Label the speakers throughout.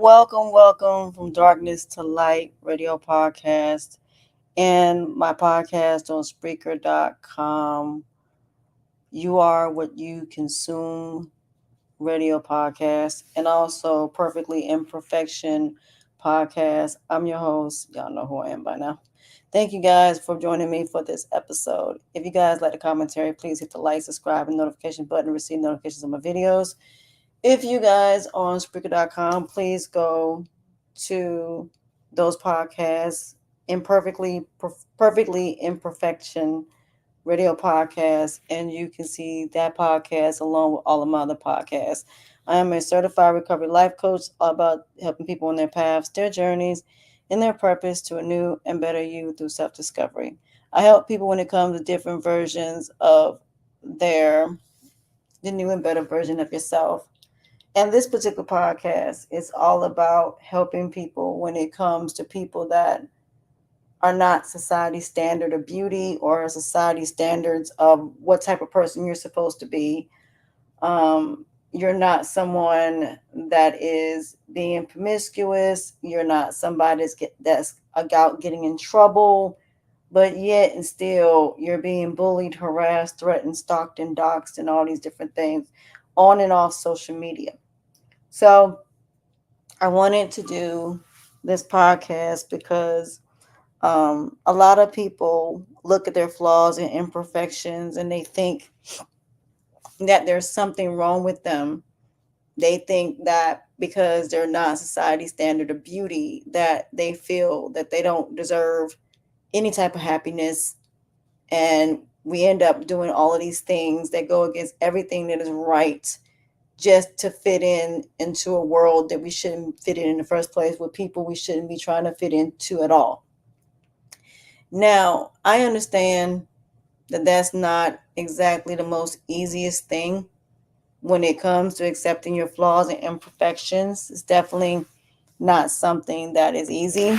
Speaker 1: welcome from darkness to light radio podcast and my podcast on Spreaker.com. You are what you consume radio podcast and also Perfectly Imperfection podcast. I'm your host. Y'all know who I am by now. Thank you guys for joining me for this episode. If you guys like the commentary, please hit the like, subscribe, and notification button to receive notifications of my videos. If you guys are on Spreaker.com, please go to those podcasts, perfectly imperfection radio podcast, and you can see that podcast along with all of my other podcasts. I am a certified recovery life coach, all about helping people on their paths, their journeys, and their purpose to a new and better you through self-discovery. I help people when it comes to different versions of their the new and better version of yourself. And this particular podcast is all about helping people when it comes to people that are not society standard of beauty or society standards of what type of person you're supposed to be. You're not someone that is being promiscuous. You're not somebody that's about getting in trouble, but yet and still you're being bullied, harassed, threatened, stalked, and doxxed, and all these different things on and off social media. So I wanted to do this podcast because a lot of people look at their flaws and imperfections and they think that there's something wrong with them. They think that because they're not society standard of beauty, that they feel that they don't deserve any type of happiness. And we end up doing all of these things that go against everything that is right just to fit in into a world that we shouldn't fit in the first place with people we shouldn't be trying to fit into at all. Now, I understand that that's not exactly the most easiest thing when it comes to accepting your flaws and imperfections. It's definitely not something that is easy.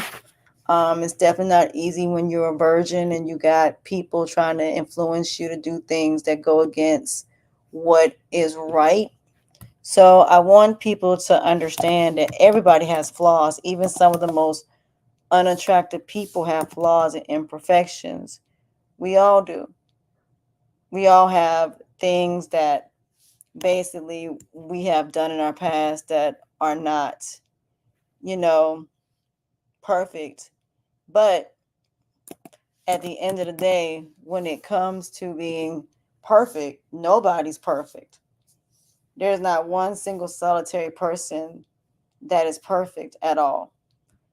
Speaker 1: It's definitely not easy when you're a virgin and you got people trying to influence you to do things that go against what is right. So I want people to understand that everybody has flaws. Even some of the most unattractive people have flaws and imperfections. We all do. We all have things that basically we have done in our past that are not, you know, perfect. But at the end of the day, when it comes to being perfect, nobody's perfect. There's not one single solitary person that is perfect at all.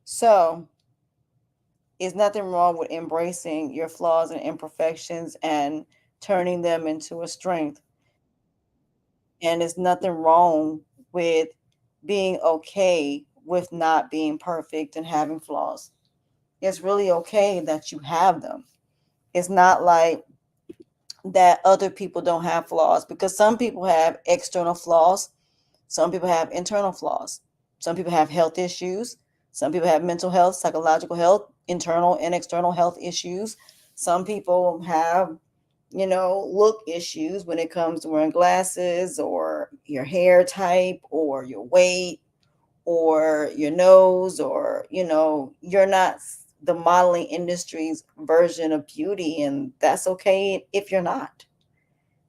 Speaker 1: So, is nothing wrong with embracing your flaws and imperfections and turning them into a strength. And there's nothing wrong with being okay with not being perfect and having flaws. It's really okay that you have them. It's not like that other people don't have flaws because some people have external flaws, some people have internal flaws, some people have health issues, some people have mental health, psychological health, internal and external health issues. Some people have, look issues when it comes to wearing glasses or your hair type or your weight or your nose or, you're not the modeling industry's version of beauty. And that's okay if you're not.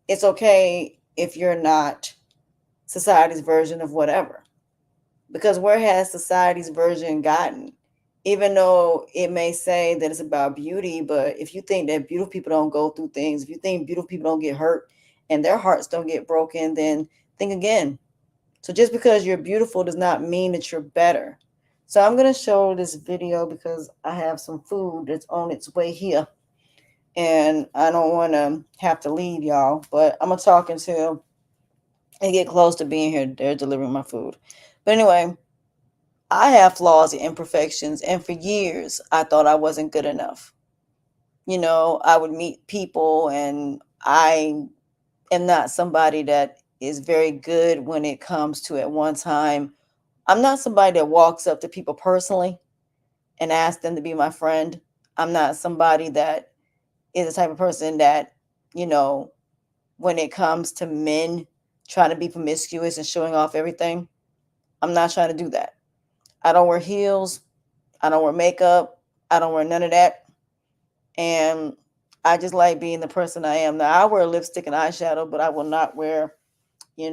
Speaker 1: It's okay if you're not society's version of whatever. Because where has society's version gotten? Even though it may say that it's about beauty, but if you think that beautiful people don't go through things, if you think beautiful people don't get hurt and their hearts don't get broken, then think again. So just because you're beautiful does not mean that you're better. So I'm going to show this video because I have some food that's on its way here. And I don't want to have to leave y'all, but I'm going to talk until I get close to being here. They're delivering my food. But anyway, I have flaws and imperfections, and for years I thought I wasn't good enough. I would meet people, and I am not somebody that is very good when it comes to at one time. I'm not somebody that walks up to people personally and asks them to be my friend. I'm not somebody that is the type of person that, you know, when it comes to men trying to be promiscuous and showing off everything, I'm not trying to do that. I don't wear heels. I don't wear makeup. I don't wear none of that. And I just like being the person I am. Now, I wear lipstick and eyeshadow, but I will not wear,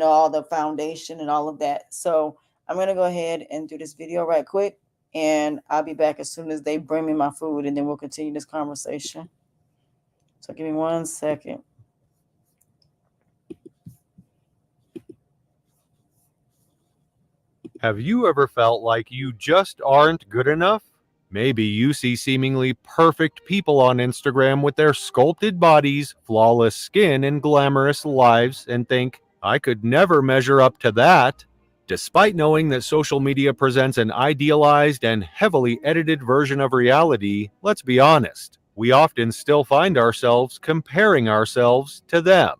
Speaker 1: all the foundation and all of that. So I'm going to go ahead and do this video right quick. And I'll be back as soon as they bring me my food, and then we'll continue this conversation. So give me 1 second.
Speaker 2: Have you ever felt like you just aren't good enough? Maybe you see seemingly perfect people on Instagram with their sculpted bodies, flawless skin, and glamorous lives and think, I could never measure up to that. Despite knowing that social media presents an idealized and heavily edited version of reality, let's be honest, we often still find ourselves comparing ourselves to them.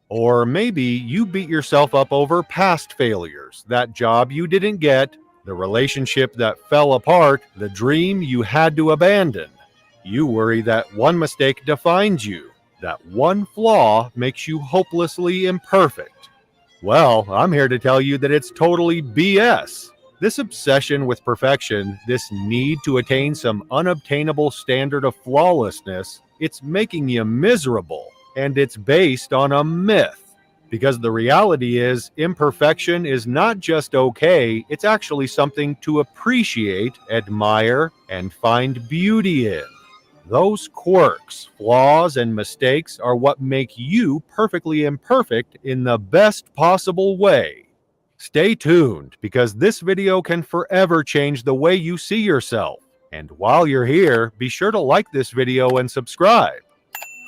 Speaker 2: Or maybe you beat yourself up over past failures, that job you didn't get, the relationship that fell apart, the dream you had to abandon. You worry that one mistake defines you, that one flaw makes you hopelessly imperfect. Well, I'm here to tell you that it's totally BS. This obsession with perfection, this need to attain some unobtainable standard of flawlessness, it's making you miserable. And it's based on a myth. Because the reality is, imperfection is not just okay, it's actually something to appreciate, admire, and find beauty in. Those quirks, flaws, and mistakes are what make you perfectly imperfect in the best possible way. Stay tuned, because this video can forever change the way you see yourself. And while you're here, be sure to like this video and subscribe.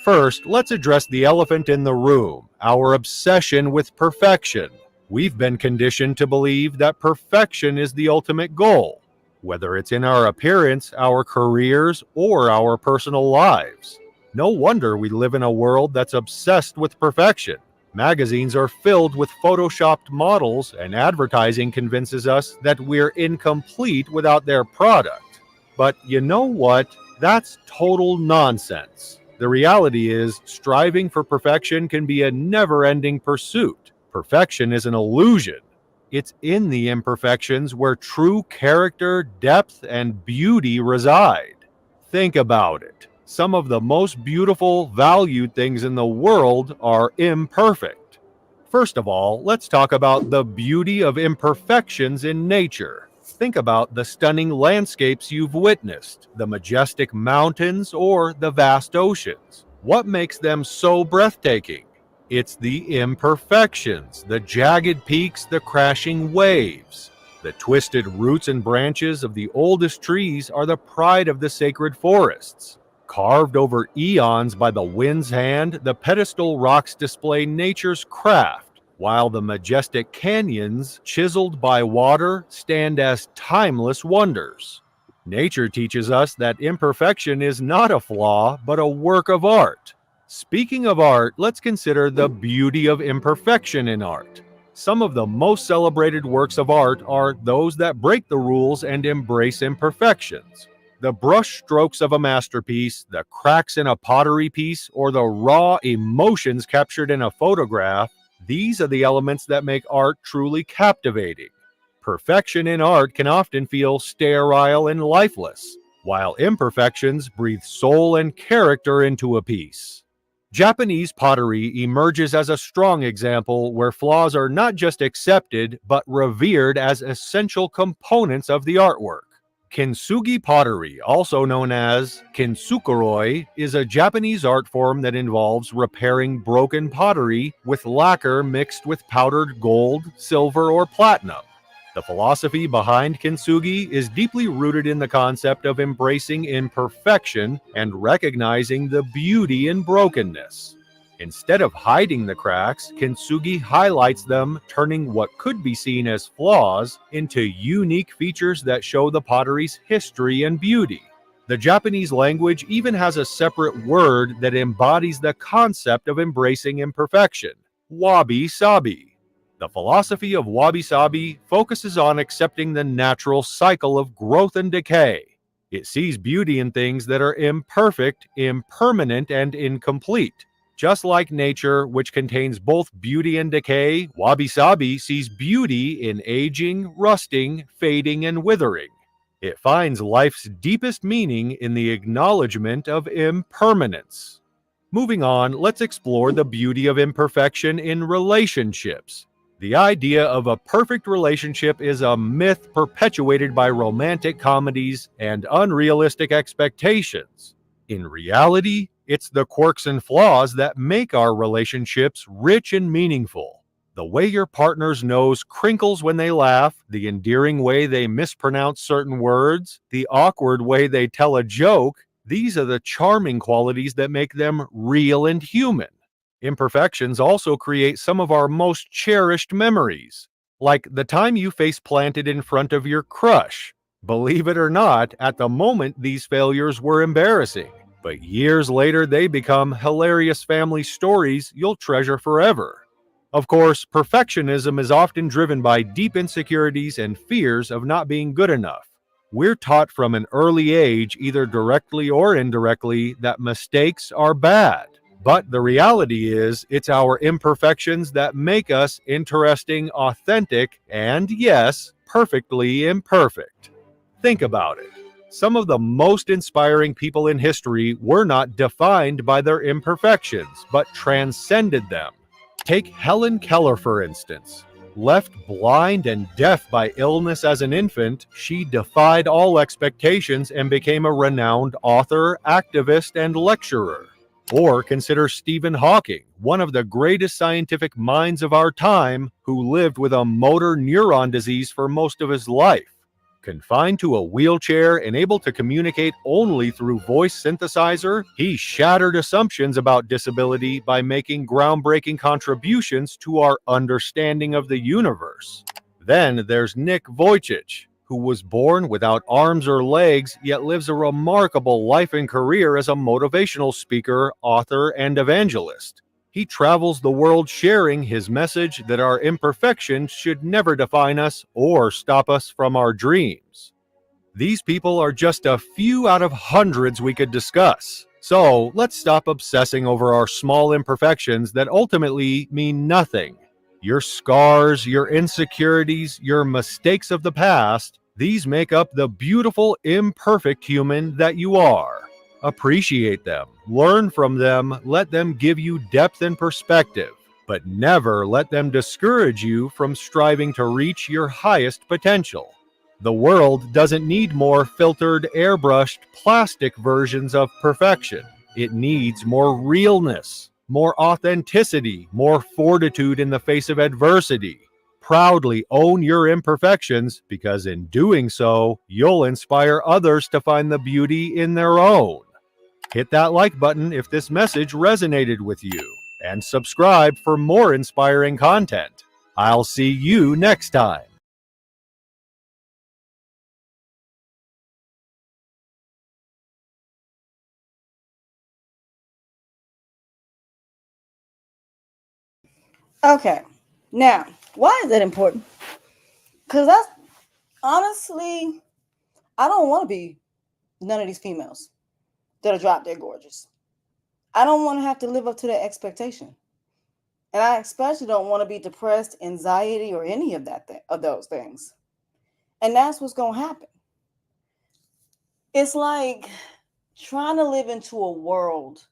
Speaker 2: First, let's address the elephant in the room, our obsession with perfection. We've been conditioned to believe that perfection is the ultimate goal, whether it's in our appearance, our careers, or our personal lives. No wonder we live in a world that's obsessed with perfection. Magazines are filled with photoshopped models, and advertising convinces us that we're incomplete without their product. But you know what? That's total nonsense. The reality is, striving for perfection can be a never-ending pursuit. Perfection is an illusion. It's in the imperfections where true character, depth, and beauty reside. Think about it. Some of the most beautiful, valued things in the world are imperfect. First of all, let's talk about the beauty of imperfections in nature. Think about the stunning landscapes you've witnessed, the majestic mountains or the vast oceans. What makes them so breathtaking? It's the imperfections, the jagged peaks, the crashing waves. The twisted roots and branches of the oldest trees are the pride of the sacred forests. Carved over eons by the wind's hand, the pedestal rocks display nature's craft, while the majestic canyons, chiseled by water, stand as timeless wonders. Nature teaches us that imperfection is not a flaw, but a work of art. Speaking of art, let's consider the beauty of imperfection in art. Some of the most celebrated works of art are those that break the rules and embrace imperfections. The brush strokes of a masterpiece, the cracks in a pottery piece, or the raw emotions captured in a photograph, these are the elements that make art truly captivating. Perfection in art can often feel sterile and lifeless, while imperfections breathe soul and character into a piece. Japanese pottery emerges as a strong example where flaws are not just accepted, but revered as essential components of the artwork. Kintsugi pottery, also known as kintsukuroi, is a Japanese art form that involves repairing broken pottery with lacquer mixed with powdered gold, silver, or platinum. The philosophy behind kintsugi is deeply rooted in the concept of embracing imperfection and recognizing the beauty in brokenness. Instead of hiding the cracks, kintsugi highlights them, turning what could be seen as flaws into unique features that show the pottery's history and beauty. The Japanese language even has a separate word that embodies the concept of embracing imperfection: wabi-sabi. The philosophy of wabi-sabi focuses on accepting the natural cycle of growth and decay. It sees beauty in things that are imperfect, impermanent, and incomplete. Just like nature, which contains both beauty and decay, Wabi Sabi sees beauty in aging, rusting, fading, and withering. It finds life's deepest meaning in the acknowledgement of impermanence. Moving on, let's explore the beauty of imperfection in relationships. The idea of a perfect relationship is a myth perpetuated by romantic comedies and unrealistic expectations. In reality, it's the quirks and flaws that make our relationships rich and meaningful. The way your partner's nose crinkles when they laugh, the endearing way they mispronounce certain words, the awkward way they tell a joke, these are the charming qualities that make them real and human. Imperfections also create some of our most cherished memories, like the time you face planted in front of your crush. Believe it or not, at the moment these failures were embarrassing, but years later they become hilarious family stories you'll treasure forever. Of course, perfectionism is often driven by deep insecurities and fears of not being good enough. We're taught from an early age, either directly or indirectly, that mistakes are bad. But the reality is, it's our imperfections that make us interesting, authentic, and yes, perfectly imperfect. Think about it. Some of the most inspiring people in history were not defined by their imperfections, but transcended them. Take Helen Keller, for instance. Left blind and deaf by illness as an infant, she defied all expectations and became a renowned author, activist, and lecturer. Or consider Stephen Hawking, one of the greatest scientific minds of our time, who lived with a motor neuron disease for most of his life. Confined to a wheelchair and able to communicate only through voice synthesizer, he shattered assumptions about disability by making groundbreaking contributions to our understanding of the universe. Then there's Nick Vujicic, who was born without arms or legs, yet lives a remarkable life and career as a motivational speaker, author, and evangelist. He travels the world sharing his message that our imperfections should never define us or stop us from our dreams. These people are just a few out of hundreds we could discuss. So let's stop obsessing over our small imperfections that ultimately mean nothing. Your scars, your insecurities, your mistakes of the past, these make up the beautiful, imperfect human that you are. Appreciate them, learn from them, let them give you depth and perspective, but never let them discourage you from striving to reach your highest potential. The world doesn't need more filtered, airbrushed, plastic versions of perfection. It needs more realness, more authenticity, more fortitude in the face of adversity. Proudly own your imperfections, because in doing so, you'll inspire others to find the beauty in their own. Hit that like button if this message resonated with you, and subscribe for more inspiring content. I'll see you next time.
Speaker 1: Okay. Now, why is that important? Because that's honestly, I don't want to be none of these females that are drop dead gorgeous. I don't want to have to live up to that expectation. And I especially don't want to be depressed, anxiety, or any of of those things. And that's what's going to happen. It's like trying to live into a world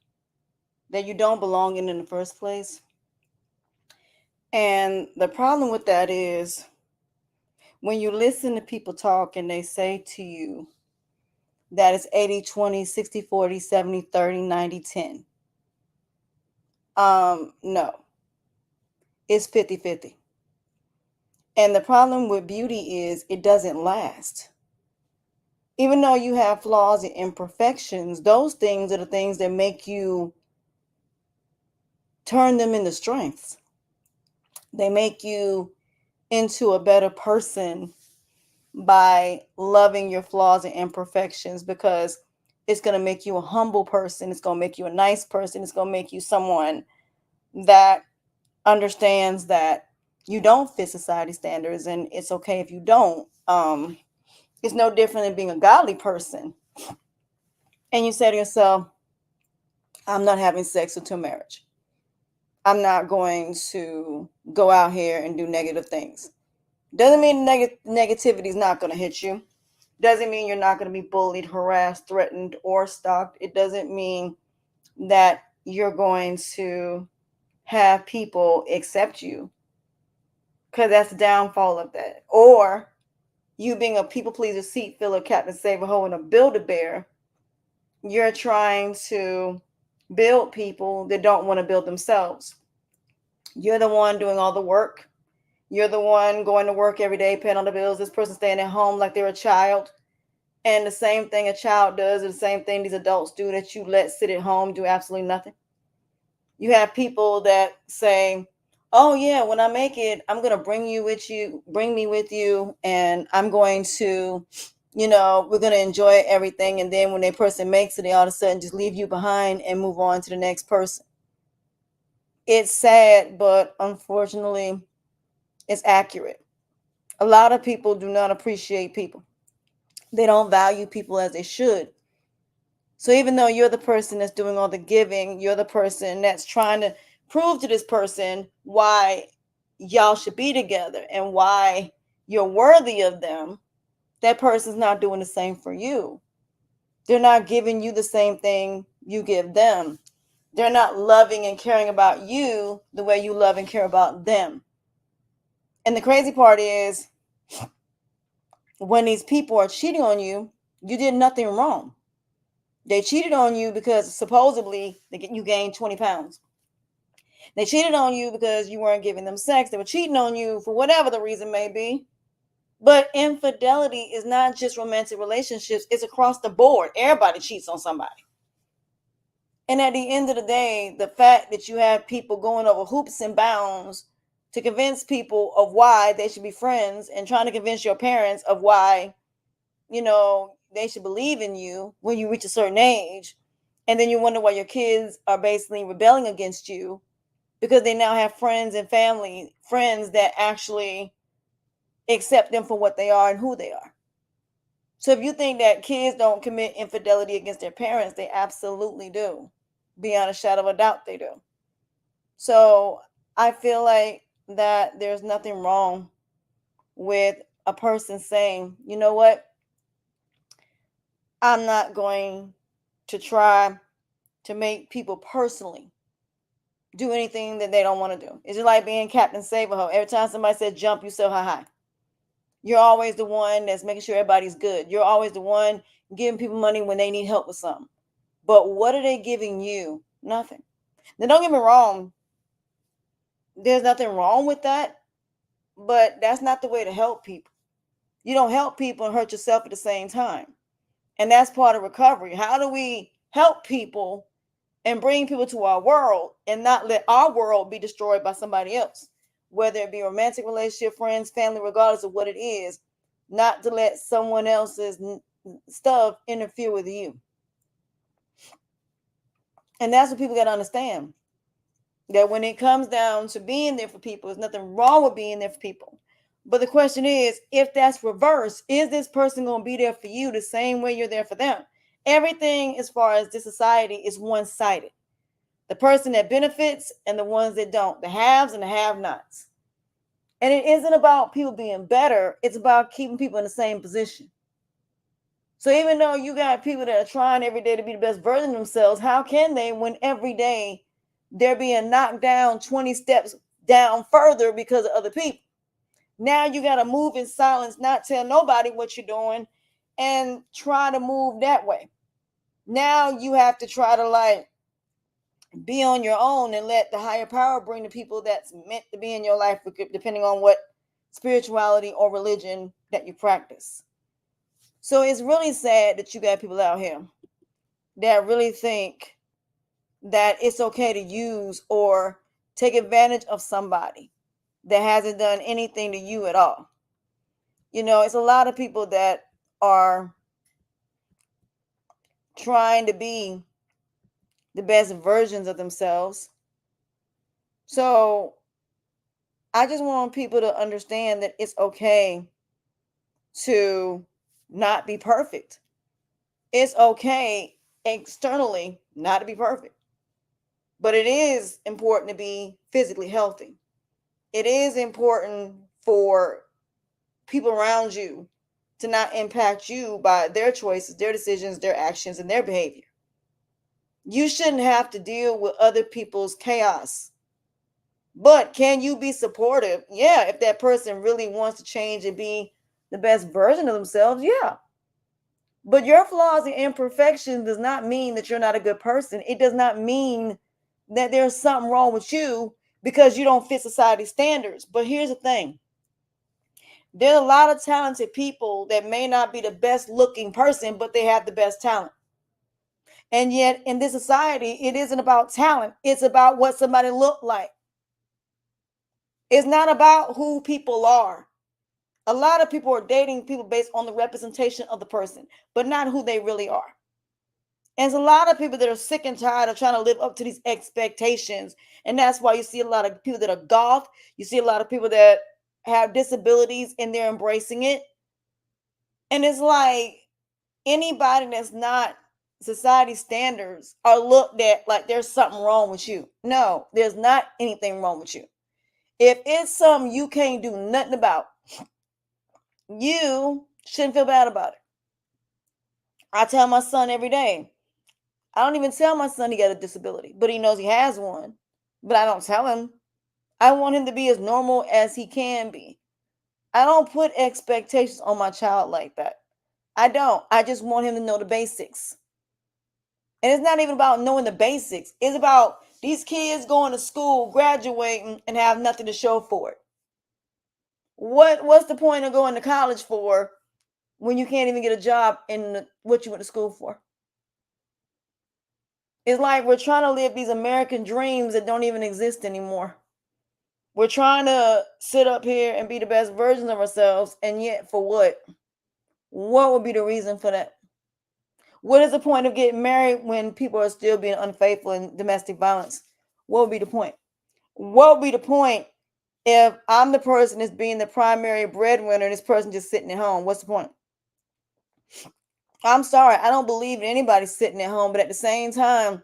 Speaker 1: that you don't belong in the first place. And the problem with that is when you listen to people talk and they say to you that it's 80-20, 60-40, 70-30, 90-10. No, it's 50-50. And the problem with beauty is it doesn't last. Even though you have flaws and imperfections, those things are the things that make you turn them into strengths. They make you into a better person by loving your flaws and imperfections, because it's going to make you a humble person. It's going to make you a nice person. It's going to make you someone that understands that you don't fit society standards, and it's okay if you don't. It's no different than being a godly person and you say to yourself, I'm not having sex until marriage. I'm not going to go out here and do negative things. Doesn't mean negativity is not going to hit you. Doesn't mean you're not going to be bullied, harassed, threatened, or stalked. It doesn't mean that you're going to have people accept you, because that's the downfall of that. Or you being a people pleaser, seat filler, captain save a hoe, and a build a bear, you're trying to build people that don't want to build themselves. You're the one doing all the work. You're the one going to work every day, paying all the bills. This person staying at home like they're a child. And the same thing a child does, is the same thing these adults do that you let sit at home do absolutely nothing. You have people that say, "Oh yeah, when I make it, I'm gonna bring me with you, and I'm going to, we're gonna enjoy everything." And then when a person makes it, they all of a sudden just leave you behind and move on to the next person. It's sad, but unfortunately, it's accurate. A lot of people do not appreciate people. They don't value people as they should. So even though you're the person that's doing all the giving, you're the person that's trying to prove to this person why y'all should be together and why you're worthy of them, that person's not doing the same for you. They're not giving you the same thing you give them. They're not loving and caring about you the way you love and care about them. And the crazy part is, when these people are cheating on you, you did nothing wrong. They cheated on you because supposedly you gained 20 pounds. They cheated on you because you weren't giving them sex. They were cheating on you for whatever the reason may be. But infidelity is not just romantic relationships, it's across the board. Everybody cheats on somebody. And at the end of the day, the fact that you have people going over hoops and bounds to convince people of why they should be friends, and trying to convince your parents of why, they should believe in you when you reach a certain age. And then you wonder why your kids are basically rebelling against you, because they now have friends and family, friends that actually accept them for what they are and who they are. So if you think that kids don't commit infidelity against their parents, they absolutely do. Beyond a shadow of a doubt, they do. So I feel like that there's nothing wrong with a person saying, you know what, I'm not going to try to make people personally do anything that they don't want to do. It's just like being Captain Save-A-Ho. Every time somebody says jump, you say hi hi. You're always the one that's making sure everybody's good. You're always the one giving people money when they need help with something. But what are they giving you? Nothing. Now, don't get me wrong. There's nothing wrong with that, but that's not the way to help people. You don't help people and hurt yourself at the same time. And that's part of recovery. How do we help people and bring people to our world and not let our world be destroyed by somebody else? Whether it be a romantic relationship, friends, family, regardless of what it is, not to let someone else's stuff interfere with you. And that's what people got to understand. That when it comes down to being there for people, there's nothing wrong with being there for people. But the question is, if that's reversed, is this person going to be there for you the same way you're there for them? Everything as far as this society is one-sided. The person that benefits and the ones that don't, the haves and the have-nots. And it isn't about people being better, it's about keeping people in the same position. So even though you got people that are trying every day to be the best version of themselves, how can they when every day they're being knocked down 20 steps down further because of other people? Now you got to move in silence, not tell nobody what you're doing, and try to move that way. Now you have to try to be on your own and let the higher power bring the people that's meant to be in your life, depending on what spirituality or religion that you practice. So it's really sad that you got people out here that really think that it's okay to use or take advantage of somebody that hasn't done anything to you at all. It's a lot of people that are trying to be the best versions of themselves. So I just want people to understand that it's okay to not be perfect. It's okay externally not to be perfect. But it is important to be physically healthy. It is important for people around you to not impact you by their choices, their decisions, their actions, and their behavior. You shouldn't have to deal with other people's chaos. But can you be supportive? Yeah, if that person really wants to change and be the best version of themselves, yeah. But your flaws and imperfections does not mean that you're not a good person. It does not mean that there's something wrong with you because you don't fit society's standards. But here's the thing, there's a lot of talented people that may not be the best looking person, but they have the best talent. And yet, in this society, it isn't about talent, it's about what somebody look like. It's not about who people are. A lot of people are dating people based on the representation of the person, but not who they really are. And there's a lot of people that are sick and tired of trying to live up to these expectations. And that's why you see a lot of people that are goth. You see a lot of people that have disabilities and they're embracing it. And it's like anybody that's not society standards are looked at like there's something wrong with you. No, there's not anything wrong with you. If it's something you can't do nothing about, you shouldn't feel bad about it. I tell my son every day, I don't even tell my son he got a disability, but he knows he has one. But I don't tell him. I want him to be as normal as he can be. I don't put expectations on my child like that. I don't. I just want him to know the basics. And it's not even about knowing the basics. It's about these kids going to school, graduating, and have nothing to show for it. What's the point of going to college for when you can't even get a job in what you went to school for? It's like we're trying to live these American dreams that don't even exist anymore. We're trying to sit up here and be the best versions of ourselves, and yet for what? What would be the reason for that? What is the point of getting married when people are still being unfaithful in domestic violence? What would be the point? What would be the point if I'm the person that's being the primary breadwinner and this person just sitting at home? What's the point? I'm sorry, I don't believe in anybody sitting at home, but at the same time,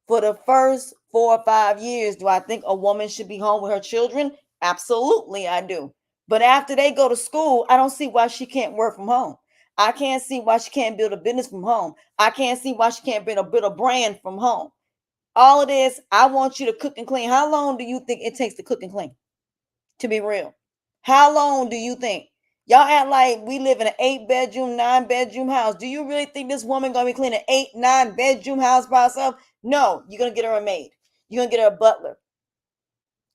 Speaker 1: for the first 4 or 5 years, do I think a woman should be home with her children? Absolutely, I do. But after they go to school, I don't see why she can't work from home. I can't see why she can't build a business from home. I can't see why she can't build a brand from home. All of this, I want you to cook and clean. How long do you think it takes to cook and clean? To be real, how long do you think? Y'all act like we live in an 8 bedroom, 9 bedroom house. Do you really think this woman gonna be cleaning an 8, 9 bedroom house by herself? No, you're gonna get her a maid. You're gonna get her a butler.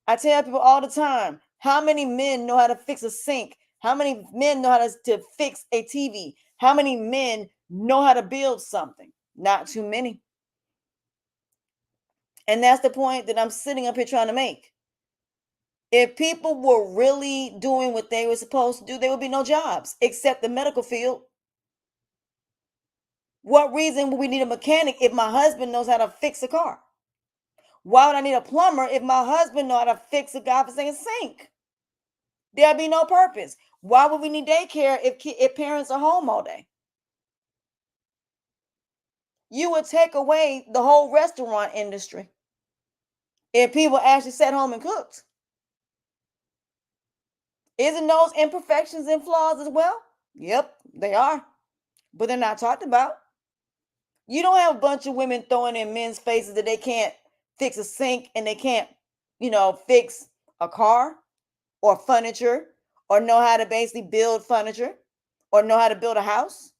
Speaker 1: I tell people all the time, how many men know how to fix a sink? How many men know how to fix a TV? How many men know how to build something? Not too many. And that's the point that I'm sitting up here trying to make. If people were really doing what they were supposed to do, there would be no jobs except the medical field. What reason would we need a mechanic if my husband knows how to fix a car? Why would I need a plumber if my husband know how to fix a godforsaken sink? There'd be no purpose. Why would we need daycare if parents are home all day? You would take away the whole restaurant industry if people actually sat home and cooked. Isn't those imperfections and flaws as well? Yep, they are, but they're not talked about. You don't have a bunch of women throwing in men's faces that they can't fix a sink and they can't, fix a car or furniture or know how to basically build furniture or know how to build a house.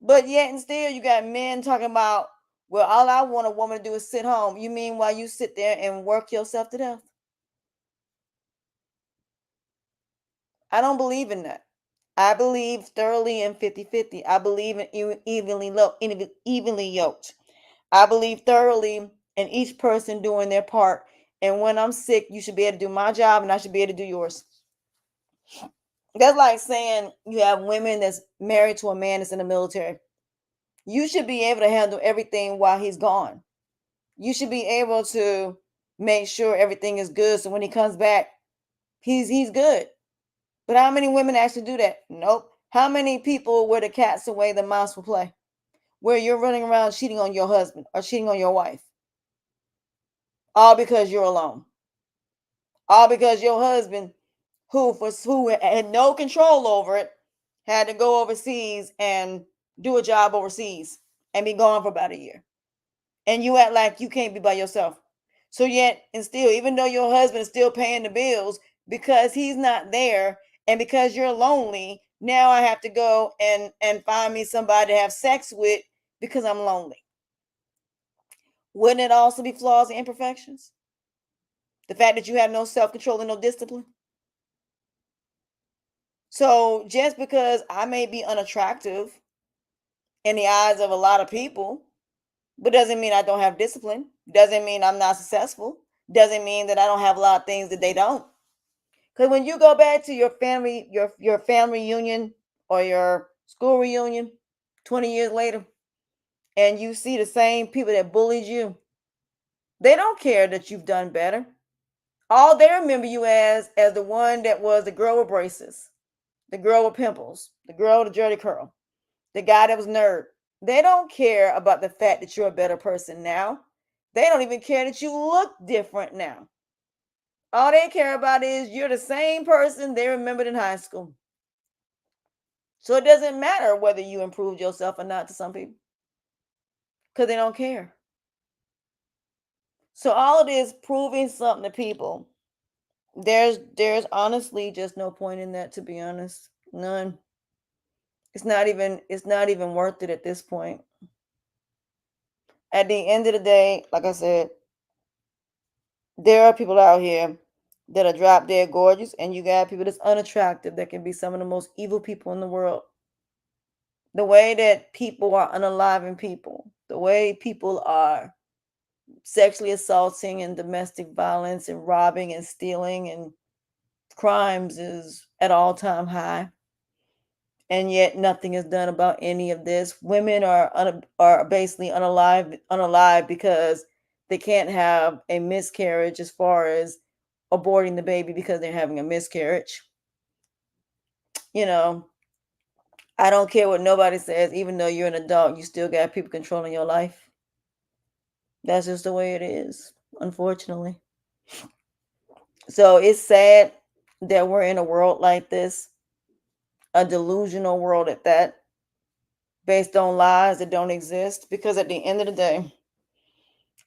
Speaker 1: But yet and still, you got men talking about, well, all I want a woman to do is sit home. You mean while you sit there and work yourself to death? I don't believe in that. I believe thoroughly in 50-50. I believe in evenly yoked. I believe thoroughly in each person doing their part. And when I'm sick, you should be able to do my job and I should be able to do yours. That's like saying you have women that's married to a man that's in the military. You should be able to handle everything while he's gone. You should be able to make sure everything is good. So when he comes back, he's good. But how many women actually do that? Nope. How many people where the cat's away, the mouse will play? Where you're running around cheating on your husband or cheating on your wife? All because you're alone. All because your husband, who had no control over it, had to go overseas and do a job overseas and be gone for about a year. And you act like you can't be by yourself. So yet and still, even though your husband is still paying the bills, because he's not there and because you're lonely, now I have to go and find me somebody to have sex with because I'm lonely. Wouldn't it also be flaws and imperfections? The fact that you have no self-control and no discipline. So just because I may be unattractive in the eyes of a lot of people, but doesn't mean I don't have discipline. Doesn't mean I'm not successful. Doesn't mean that I don't have a lot of things that they don't. Because when you go back to your family reunion or your school reunion 20 years later, and you see the same people that bullied you, they don't care that you've done better. All they remember you as the one that was the girl with braces, the girl with pimples, the girl with the dirty curl, the guy that was nerd. They don't care about the fact that you're a better person now. They don't even care that you look different now. All they care about is you're the same person they remembered in high school. So it doesn't matter whether you improved yourself or not to some people because they don't care. So all it is proving something to people. There's honestly just no point in that, to be honest. None. It's not even worth it at this point. At the end of the day, like I said, there are people out here that are drop dead gorgeous, and you got people that's unattractive that can be some of the most evil people in the world. The way that people are unaliving people, the way people are sexually assaulting and domestic violence and robbing and stealing and crimes is at all-time high, and yet nothing is done about any of this. Women are basically unalive because they can't have a miscarriage, as far as aborting the baby because they're having a miscarriage. You know, I don't care what nobody says. Even though you're an adult, you still got people controlling your life. That's just the way it is, unfortunately. So it's sad that we're in a world like this, a delusional world at that, based on lies that don't exist. Because at the end of the day,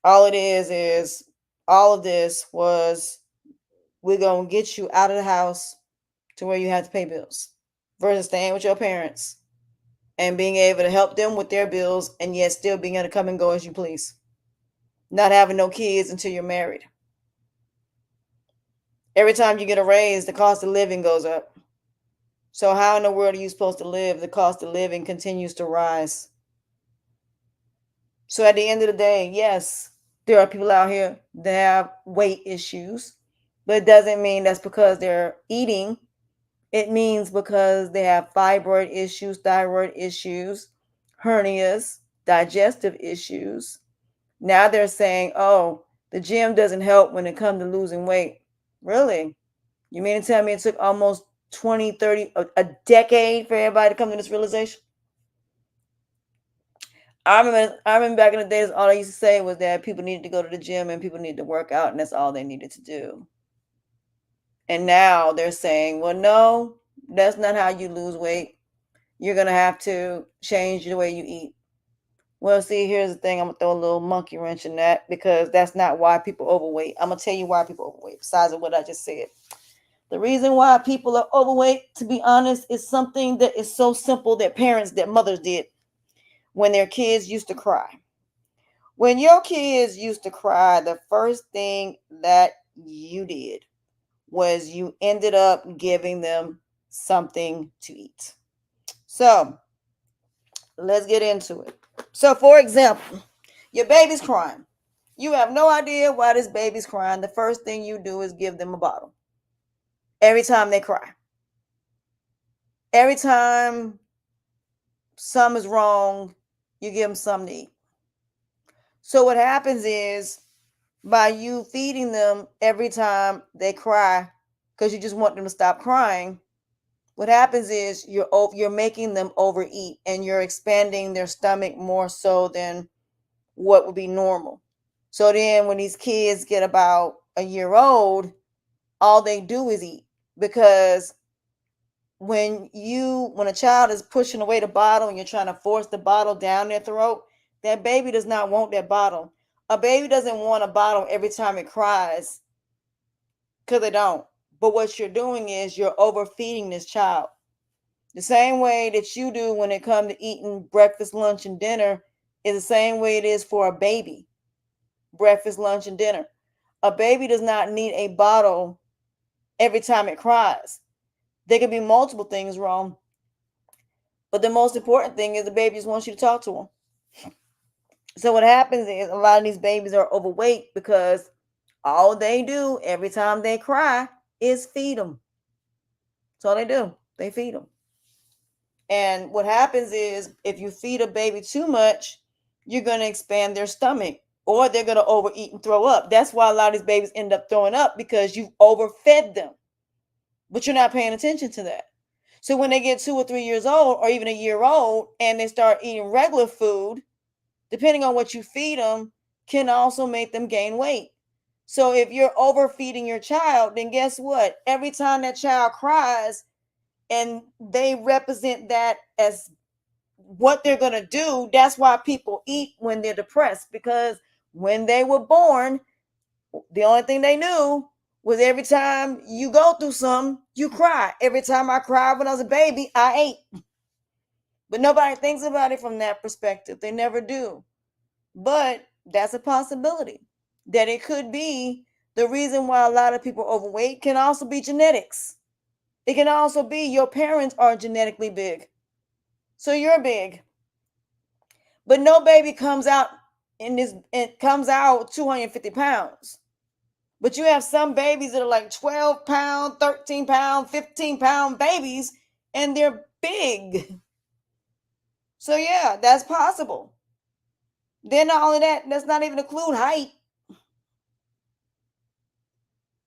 Speaker 1: all it is all of this was, we're going to get you out of the house to where you have to pay bills versus staying with your parents and being able to help them with their bills and yet still being able to come and go as you please. Not having no kids until you're married. Every time you get a raise, the cost of living goes up. So how in the world are you supposed to live? The cost of living continues to rise. So at the end of the day, yes, there are people out here that have weight issues, but it doesn't mean that's because they're eating. It means because they have fibroid issues, thyroid issues, hernias, digestive issues. Now they're saying, oh, the gym doesn't help when it comes to losing weight. Really? You mean to tell me it took almost 20, 30, a decade for everybody to come to this realization? I remember back in the days, all I used to say was that people needed to go to the gym and people needed to work out, and that's all they needed to do. And now they're saying, well, no, that's not how you lose weight. You're going to have to change the way you eat. Well, see, here's the thing. I'm going to throw a little monkey wrench in that, because that's not why people overweight. I'm going to tell you why people overweight, besides of what I just said. The reason why people are overweight, to be honest, is something that is so simple that mothers did when their kids used to cry. When your kids used to cry, the first thing that you did was you ended up giving them something to eat. So let's get into it. So, for example, your baby's crying. You have no idea why this baby's crying. The first thing you do is give them a bottle every time they cry. Every time something is wrong, you give them something to eat. So, what happens is, by you feeding them every time they cry, because you just want them to stop crying, what happens is you're making them overeat, and you're expanding their stomach more so than what would be normal. So then when these kids get about a year old, all they do is eat. Because when a child is pushing away the bottle and you're trying to force the bottle down their throat, that baby does not want that bottle. A baby doesn't want a bottle every time it cries, because they don't. But what you're doing is you're overfeeding this child. The same way that you do when it comes to eating breakfast, lunch, and dinner is the same way it is for a baby. Breakfast, lunch, and dinner. A baby does not need a bottle every time it cries. There can be multiple things wrong, but the most important thing is the baby just wants you to talk to them. So what happens is a lot of these babies are overweight because all they do every time they cry is feed them. That's all they do. They feed them. And what happens is if you feed a baby too much, you're going to expand their stomach or they're going to overeat and throw up. That's why a lot of these babies end up throwing up, because you've overfed them, but you're not paying attention to that. So when they get 2 or 3 years old or even a year old and they start eating regular food, depending on what you feed them, can also make them gain weight. So if you're overfeeding your child, then guess what? Every time that child cries and they represent that as what they're going to do, that's why people eat when they're depressed, because when they were born, the only thing they knew was every time you go through something, you cry. Every time I cried when I was a baby, I ate. But nobody thinks about it from that perspective. They never do. But that's a possibility, that it could be the reason why a lot of people are overweight can also be genetics. It can also be your parents are genetically big. So you're big. But no baby comes out in this, it comes out 250 pounds. But you have some babies that are like 12-pound, 13-pound, 15-pound babies, and they're big. So yeah, that's possible. Then not only that, that's not even include height.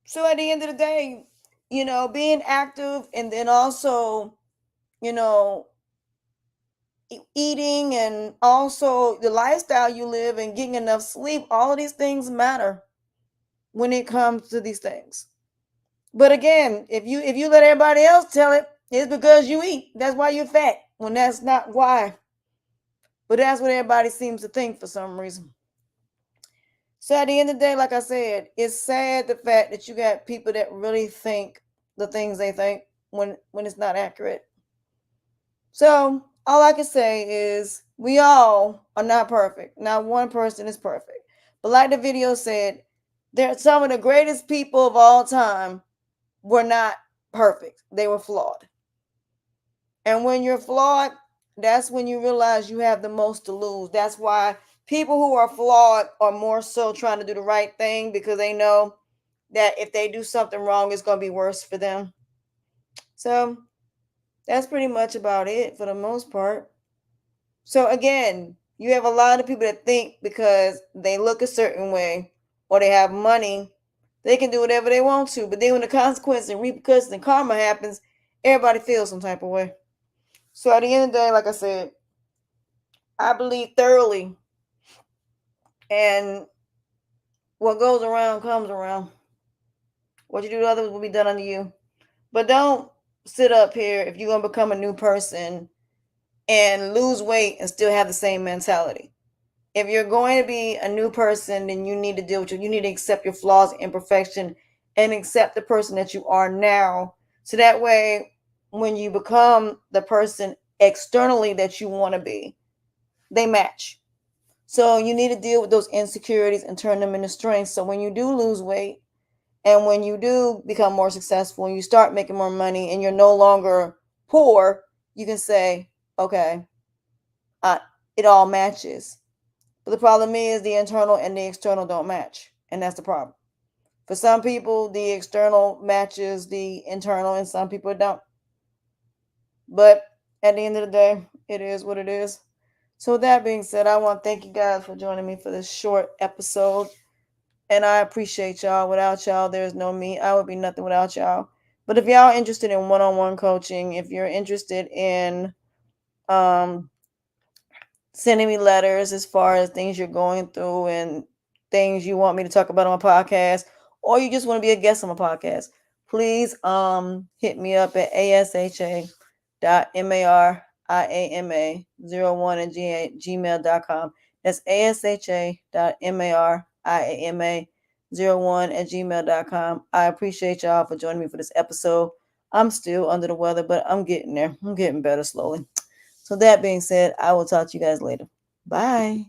Speaker 1: So at the end of the day, being active and then also, you know, eating and also the lifestyle you live and getting enough sleep, all of these things matter when it comes to these things. But again, if you let everybody else tell it, it's because you eat. That's why you're fat. When that's not why. But that's what everybody seems to think for some reason. So at the end of the day, like I said, it's sad the fact that you got people that really think the things they think when it's not accurate. So all I can say is we all are not perfect. Not one person is perfect. But like the video said, they're some of the greatest people of all time were not perfect. They were flawed. And when you're flawed, that's when you realize you have the most to lose. That's why people who are flawed are more so trying to do the right thing, because they know that if they do something wrong, it's going to be worse for them. So that's pretty much about it for the most part. So again, you have a lot of people that think because they look a certain way or they have money, they can do whatever they want to. But then when the consequences and repercussions and karma happens, everybody feels some type of way. So at the end of the day, like I said, I believe thoroughly, and what goes around comes around. What you do to others will be done unto you. But don't sit up here if you're gonna become a new person and lose weight and still have the same mentality. If you're going to be a new person, then you need to deal with you. You need to accept your flaws and imperfection and accept the person that you are now. So that way, when you become the person externally that you want to be, they match. So you need to deal with those insecurities and turn them into strengths. So when you do lose weight and when you do become more successful and you start making more money and you're no longer poor, you can say, okay, uh, it all matches. But the problem is the internal and the external don't match. And that's the problem. For some people, the external matches the internal, and some people don't. But at the end of the day, it is what it is. So, with that being said, I want to thank you guys for joining me for this short episode. And I appreciate y'all. Without y'all, there's no me. I would be nothing without y'all. But if y'all interested in one-on-one coaching, if you're interested in um, sending me letters as far as things you're going through and things you want me to talk about on my podcast, or you just want to be a guest on my podcast, please hit me up at asha.mariama01 at gmail.com. That's asha.mariama01 at gmail.com. I appreciate y'all for joining me for this episode. I'm still under the weather, but I'm getting there. I'm getting better slowly. So that being said, I will talk to you guys later. Bye.